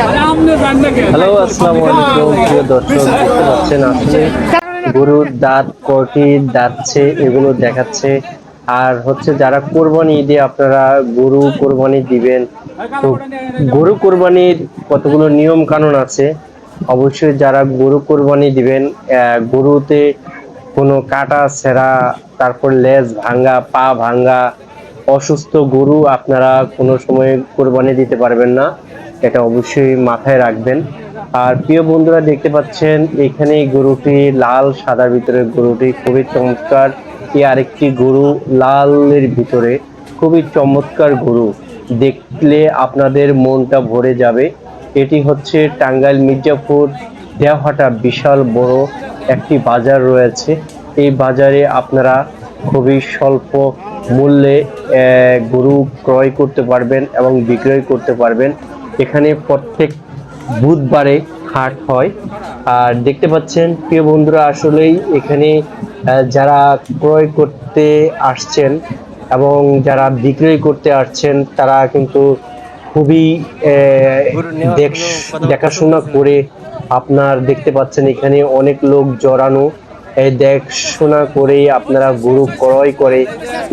Hello, আসসালামু আলাইকুম প্রিয় দর্শক, দেখতে পাচ্ছেন আসলে গরুর দাঁত কয়টি দাঁতছে এগুলো দেখাচ্ছে। আর হচ্ছে যারা কোরবানি ঈদে আপনারা গরু কোরবানি দিবেন, তো গরু কোরবানির কতগুলো নিয়ম কানুন আছে। অবশ্যই যারা গরু কোরবানি দিবেন, গরুতে কোনো কাটা ছেঁড়া, তারপর লেজ ভাঙ্গা, পা ভাঙ্গা, অসুস্থ গরু আপনারা কোনো সময় কোরবানি দিতে পারবেন না, এটা অবশ্যই মাথায় রাখবেন। আর প্রিয় বন্ধুরা, দেখতে পাচ্ছেন এখানে গরুটি লাল সাদার ভিতরে, গরুটি খুবই চমৎকার। এই আরেকটি গরু লালের ভিতরে, খুবই চমৎকার গরু, দেখলে আপনাদের মনটা ভরে যাবে। এটি হচ্ছে টাঙ্গাইল মির্জাপুর দেওহাটা, বিশাল বড় একটি বাজার রয়েছে। এই বাজারে আপনারা খুবই স্বল্প মূল্যে গরু ক্রয় করতে পারবেন এবং বিক্রয় করতে পারবেন। এখানে প্রত্যেক বুধবারে হাট হয়। আর দেখতে পাচ্ছেন প্রিয় বন্ধুরা, আসলেই এখানে যারা ক্রয় করতে আসছেন এবং যারা বিক্রয় করতে আসছেন তারা কিন্তু খুবই দেখাশোনা করে, আপনার দেখতে পাচ্ছেন এখানে অনেক লোক জড়ানো, এই দেখাশোনা করে আপনারা গরু ক্রয় করে।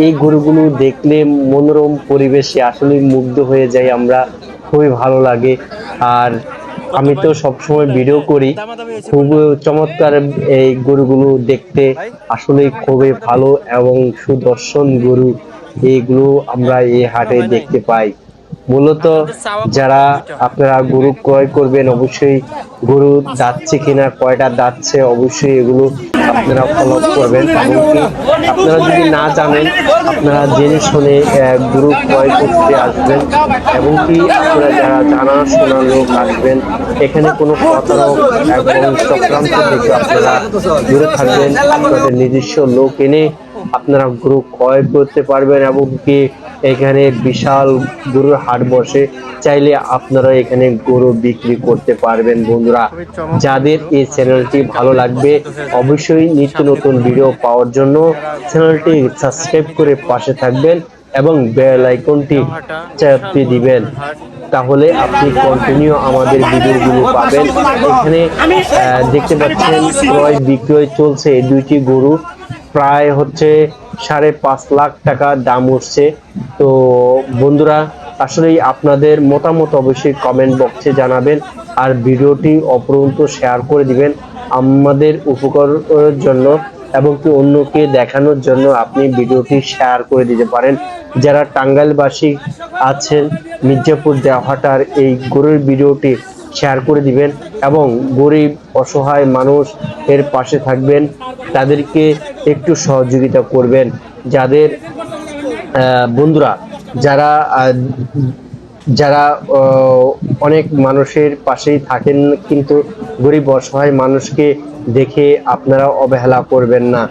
এই গরুগুলো দেখলে মনোরম পরিবেশে আসলে মুগ্ধ হয়ে যাই আমরা, খুবই ভালো লাগে। আর আমি তো সবসময় ভিডিও করি, খুব চমৎকার এই গরুগুলো দেখতে, আসলে খুবই ভালো এবং সুদর্শন গরু এইগুলো আমরা এই হাটে দেখতে পাই। মূলত যারা আপনারা গরু ক্রয় করবেন, অবশ্যই গরু দাঁতছে কিনা, কয়টা দাঁতছে, অবশ্যই এগুলো আপনারা ফলো করবেন। এমনকি আপনারা যদি না জানেন, আপনারা জেনে শুনে গরু ক্রয় করতে আসবেন। এমনকি আপনারা যারা জানাশোনা লোক আসবেন, এখানে কোনো প্রতারক এবং চক্রান্ত থেকে আপনারা দূরে থাকবেন। আপনাদের নিজস্ব লোক এনে আপনারা গরু ক্রয় করতে পারবেন। এমনকি এখানে বিশাল গরুর হাট বসে, চাইলে আপনারা এখানে গরু বিক্রি করতে পারবেন। বন্ধুরা, যাদের এই চ্যানেলটি ভালো লাগবে, অবশ্যই নিত্য নতুন ভিডিও পাওয়ার জন্য চ্যানেলটি সাবস্ক্রাইব করে পাশে থাকবেন এবং বেল আইকনটি চাপতে দিবেন, তাহলে আপনি কন্টিনিউ আমাদের ভিডিওগুলো পাবেন। এখানে দেখতে পাচ্ছেন ক্রয় বিক্রয় চলছে। এই দুইটি গরু প্রায় হচ্ছে 5.5 লাখ টাকা দাম উঠছে। তো বন্ধুরা, আসলে আপনাদের মতামত অবশ্যই কমেন্ট বক্সে জানাবেন। আর ভিডিওটি অপরন্ত শেয়ার করে দিবেন আমাদের উপকারের জন্য, এবং কি অন্যকে দেখানোর জন্য আপনি ভিডিওটি শেয়ার করে দিতে পারেন। যারা টাঙ্গাইলবাসী আছেন, মির্জাপুর দেওহাটার এই গরুর ভিডিওটি শেয়ার করে দিবেন এবং গরিব অসহায় মানুষ এর পাশে থাকবেন, তাদেরকে একটু সহযোগিতা করবেন। যাদের বন্ধুরা, যারা যারা অনেক মানুষের পাশেই থাকেন, কিন্তু গরিব অসহায় মানুষকে দেখে আপনারা অবহেলা করবেন না।